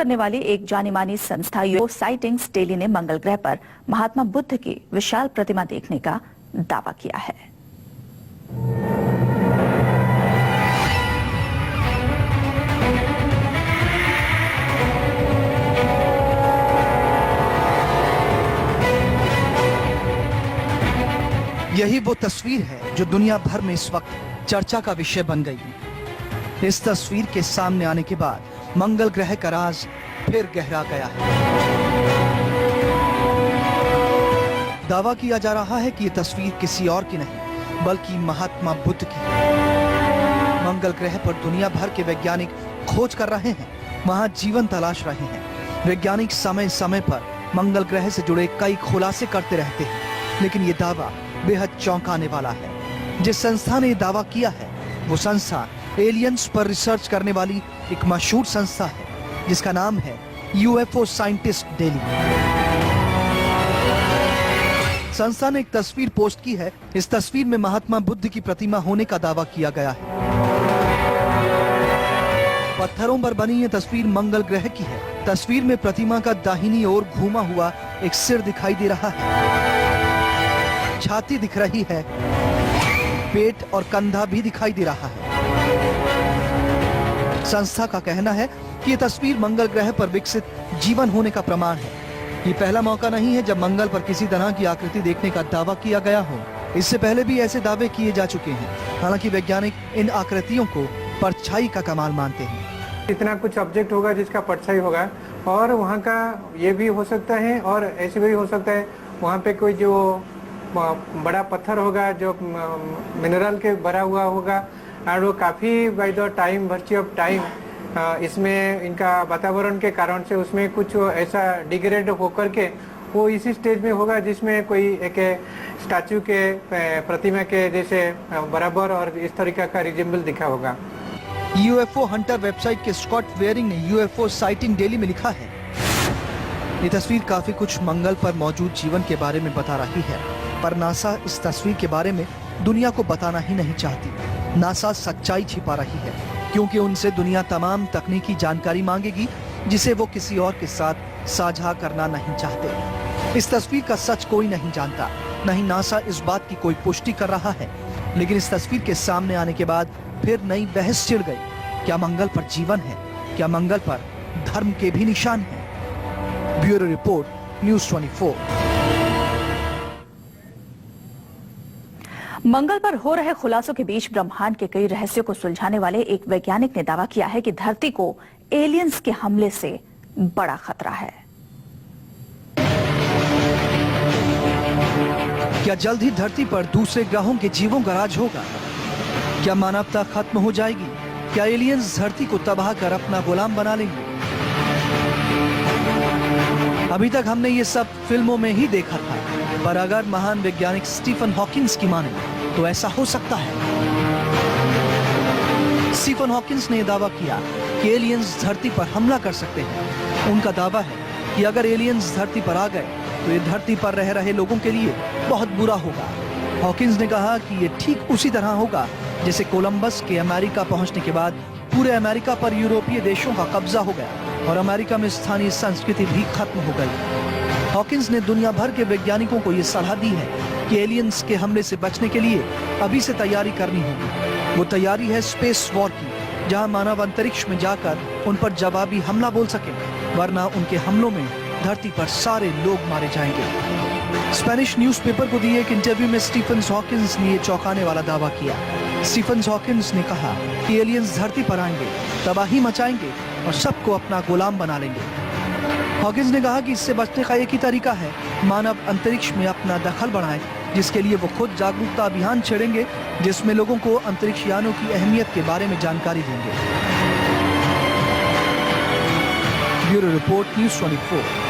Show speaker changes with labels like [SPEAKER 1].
[SPEAKER 1] करने वाली एक जानी-मानी संस्था यूएफओ साइटिंग्स डेली ने मंगल ग्रह पर महात्मा बुद्ध की विशाल प्रतिमा देखने का दावा किया है।
[SPEAKER 2] यही वो तस्वीर है जो दुनिया भर में इस वक्त चर्चा का विषय बन गई है। इस तस्वीर के सामने आने के बाद मंगल ग्रह का राज फिर गहरा गया है। दावा किया जा रहा है कि ये तस्वीर किसी और की नहीं बल्कि महात्मा बुद्ध की है। मंगल ग्रह पर दुनिया भर के वैज्ञानिक खोज कर रहे हैं, वहां जीवन तलाश रहे हैं। वैज्ञानिक समय समय पर मंगल ग्रह से जुड़े कई खुलासे करते रहते हैं, लेकिन ये दावा बेहद चौंकाने वाला है। जिस संस्था ने दावा किया है वो संस्था एलियंस पर रिसर्च करने वाली एक मशहूर संस्था है, जिसका नाम है यूएफओ साइंटिस्ट डेली। संस्था ने एक तस्वीर पोस्ट की है। इस तस्वीर में महात्मा बुद्ध की प्रतिमा होने का दावा किया गया है। पत्थरों पर बनी ये तस्वीर मंगल ग्रह की है। तस्वीर में प्रतिमा का दाहिनी ओर घूमा हुआ एक सिर दिखाई दे रहा है, छाती दिख रही है, पेट और कंधा भी दिखाई दे रहा है। संस्था का कहना है कि ये तस्वीर मंगल ग्रह पर विकसित जीवन होने का प्रमाण है। ये पहला मौका नहीं है जब मंगल पर किसी तरह की आकृति देखने का दावा किया गया हो। इससे पहले भी ऐसे दावे किए जा चुके हैं। हालांकि वैज्ञानिक इन आकृतियों को परछाई का कमाल मानते हैं।
[SPEAKER 3] इतना कुछ ऑब्जेक्ट होगा जिसका परछाई होगा, और वहाँ का ये भी हो सकता है और ऐसे भी हो सकता है वहाँ पे कोई जो बड़ा पत्थर होगा जो मिनरल के भरा हुआ होगा, और वो काफ़ी by the time virtue of time इसमें इनका वातावरण के कारण से उसमें कुछ ऐसा डिग्रेड होकर के वो इसी स्टेज में होगा जिसमें कोई एक स्टैचू के प्रतिमा के जैसे बराबर और इस तरीका का रिजेंबल दिखा होगा।
[SPEAKER 2] यूएफओ हंटर वेबसाइट के स्कॉट वेयरिंग ने यूएफओ साइटिंग डेली में लिखा है, ये तस्वीर काफी कुछ मंगल पर मौजूद जीवन के बारे में बता रही है, पर नासा इस तस्वीर के बारे में दुनिया को बताना ही नहीं चाहती। नासा सच्चाई छिपा रही है क्योंकि उनसे दुनिया तमाम तकनीकी जानकारी मांगेगी जिसे वो किसी और के साथ साझा करना नहीं चाहते। इस तस्वीर का सच कोई नहीं जानता, नहीं नासा इस बात की कोई पुष्टि कर रहा है, लेकिन इस तस्वीर के सामने आने के बाद फिर नई बहस छिड़ गई। क्या मंगल पर जीवन है? क्या मंगल पर धर्म के भी निशान हैं? Bureau report, news 24।
[SPEAKER 1] मंगल पर हो रहे खुलासों के बीच ब्रह्मांड के कई रहस्यों को सुलझाने वाले एक वैज्ञानिक ने दावा किया है कि धरती को एलियंस के हमले से बड़ा खतरा है।
[SPEAKER 2] क्या जल्द ही धरती पर दूसरे ग्रहों के जीवों का राज होगा? क्या मानवता खत्म हो जाएगी? क्या एलियंस धरती को तबाह कर अपना गुलाम बना लेंगे? अभी तक हमने ये सब फिल्मों में ही देखा था, पर अगर महान वैज्ञानिक स्टीफन हॉकिंस की माने तो ऐसा हो सकता है। स्टीफन हॉकिंस ने दावा किया कि एलियंस धरती पर हमला कर सकते हैं। उनका दावा है कि अगर एलियंस धरती पर आ गए तो ये धरती पर रह रहे लोगों के लिए बहुत बुरा होगा। हॉकिंस ने कहा कि ये ठीक उसी तरह होगा जैसे कोलंबस के अमेरिका पहुंचने के बाद पूरे अमेरिका पर यूरोपीय देशों का कब्जा हो गया और अमेरिका में स्थानीय संस्कृति भी खत्म हो गई। हॉकिंस ने दुनिया भर के वैज्ञानिकों को ये सलाह दी है कि एलियंस के हमले से बचने के लिए अभी से तैयारी करनी होगी। वो तैयारी है स्पेस वॉर की, जहां मानव अंतरिक्ष में जाकर उन पर जवाबी हमला बोल सके, वरना उनके हमलों में धरती पर सारे लोग मारे जाएंगे। स्पेनिश न्यूज़पेपर को दिए एक इंटरव्यू में स्टीफन हॉकिंस ने ये चौंकाने वाला दावा किया। स्टीफन हॉकिंस ने कहा कि एलियंस धरती पर आएंगे, तबाही मचाएंगे और सबको अपना गुलाम बना लेंगे। हॉकिंस ने कहा कि इससे बचने का एक ही तरीका है, मानव अंतरिक्ष में अपना दखल बढ़ाए, जिसके लिए वो खुद जागरूकता अभियान छेड़ेंगे जिसमें लोगों को अंतरिक्ष यानों की अहमियत के बारे में जानकारी देंगे। Bureau report, news 24।